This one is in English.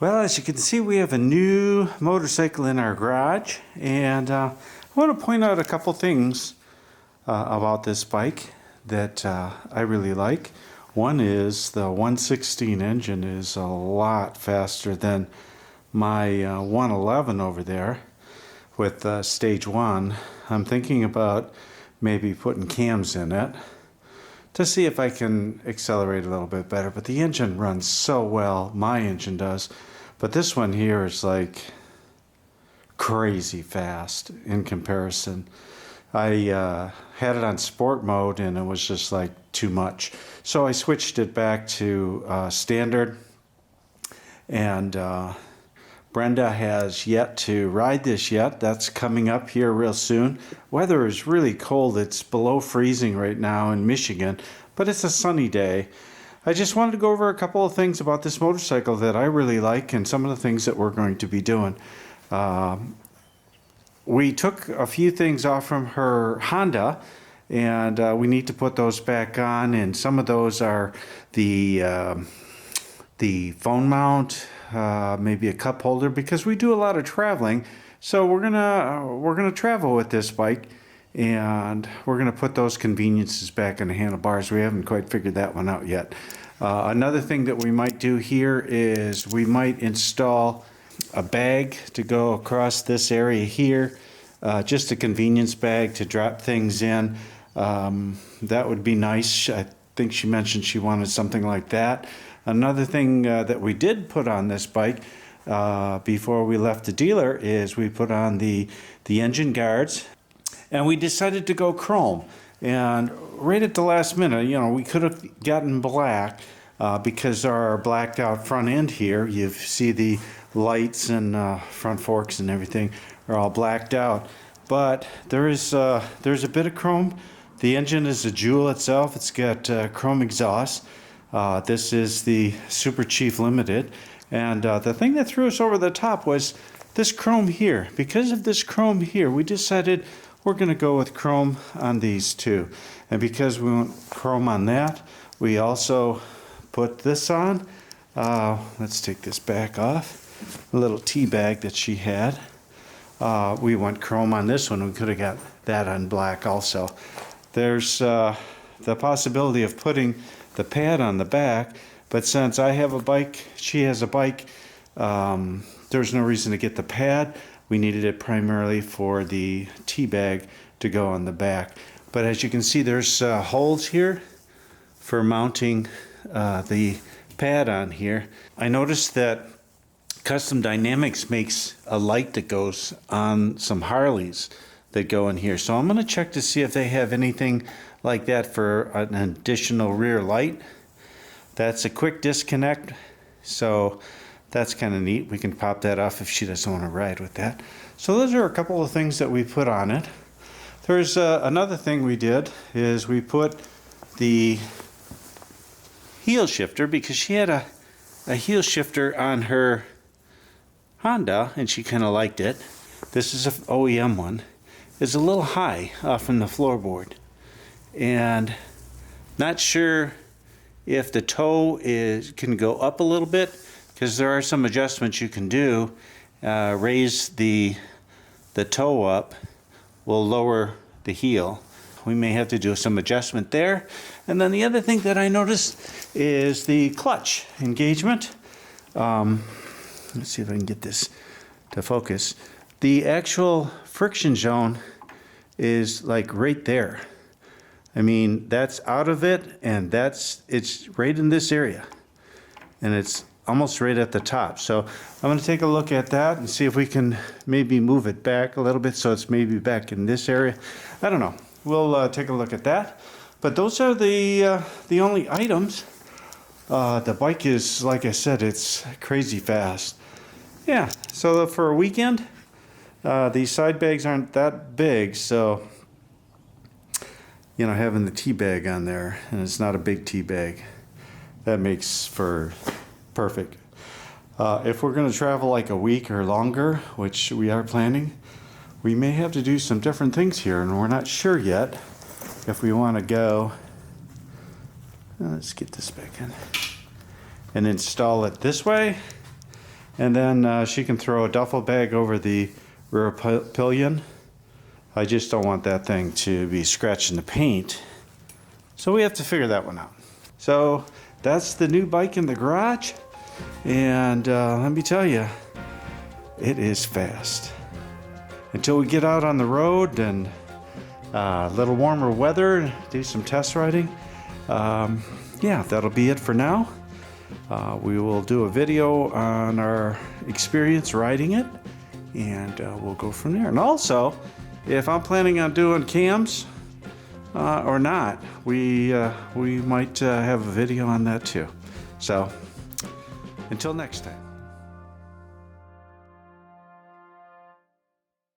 Well, as you can see, we have a new motorcycle in our garage, and I want to point out a couple things about this bike that I really like. One is the 116 engine is a lot faster than my 111 over there with stage 1. I'm thinking about maybe putting cams in it to see if I can accelerate a little bit better, but the engine runs so well, my engine does. But this one here is like crazy fast in comparison. I had it on sport mode and it was just like too much. So I switched it back to standard, and Brenda has yet to ride this yet. That's coming up here real soon. Weather is really cold. It's below freezing right now in Michigan, but it's a sunny day. I just wanted to go over a couple of things about this motorcycle that I really like and some of the things that we're going to be doing. We took a few things off from her Honda, and we need to put those back on, and some of those are the phone mount, maybe a cup holder, because we do a lot of traveling. So we're gonna travel with this bike, and we're gonna put those conveniences back in the handlebars. We haven't quite figured that one out yet. Another thing that we might do here is we might install a bag to go across this area here, just a convenience bag to drop things in. That would be nice. I think she mentioned she wanted something like that. Another thing that we did put on this bike before we left the dealer is we put on the engine guards, and we decided to go chrome. And right at the last minute, you know, we could have gotten black because our blacked out front end here, you see the lights and front forks and everything are all blacked out. But there's a bit of chrome. The engine is a Jewel itself. It's got chrome exhaust. This is the Super Chief Limited. And the thing that threw us over the top was this chrome here. Because of this chrome here, we decided we're going to go with chrome on these two. And because we want chrome on that, we also put this on. Let's take this back off. A little tea bag that she had. We went chrome on this one. We could have got that on black also. There's the possibility of putting the pad on the back, but since I have a bike, she has a bike, there's no reason to get the pad. We needed it primarily for the tea bag to go on the back. But as you can see, there's holes here for mounting the pad on here. I noticed that Custom Dynamics makes a light that goes on some Harleys that go in here. So I'm going to check to see if they have anything like that for an additional rear light. That's a quick disconnect, so that's kind of neat. We can pop that off if she doesn't want to ride with that. So those are a couple of things that we put on it. There's another thing we did is we put the heel shifter, because she had a heel shifter on her Honda and she kind of liked it. This is an OEM one. It's a little high off from the floorboard, and not sure if the toe can go up a little bit, because there are some adjustments you can do. Raise the toe up will lower the heel. We may have to do some adjustment there. And then the other thing that I noticed is the clutch engagement. Let's see if I can get this to focus. The actual friction zone is like right there. I mean, that's out of it, and it's right in this area, and it's almost right at the top. So I'm going to take a look at that and see if we can maybe move it back a little bit so it's maybe back in this area. I don't know. We'll take a look at that. But those are the only items. The bike is, like I said, it's crazy fast. Yeah, so for a weekend, these side bags aren't that big, so you know, having the tea bag on there, and it's not a big tea bag, that makes for perfect. If we're going to travel like a week or longer, which we are planning, we may have to do some different things here, and we're not sure yet if we want to go. Let's get this back in and install it this way, And then she can throw a duffel bag over the rear pillion. I just don't want that thing to be scratching the paint. So we have to figure that one out. So that's the new bike in the garage. And let me tell you, it is fast. Until we get out on the road and a little warmer weather, do some test riding. Yeah, that'll be it for now. We will do a video on our experience riding it, and we'll go from there. And also, if I'm planning on doing cams or not, we might have a video on that too. So, until next time.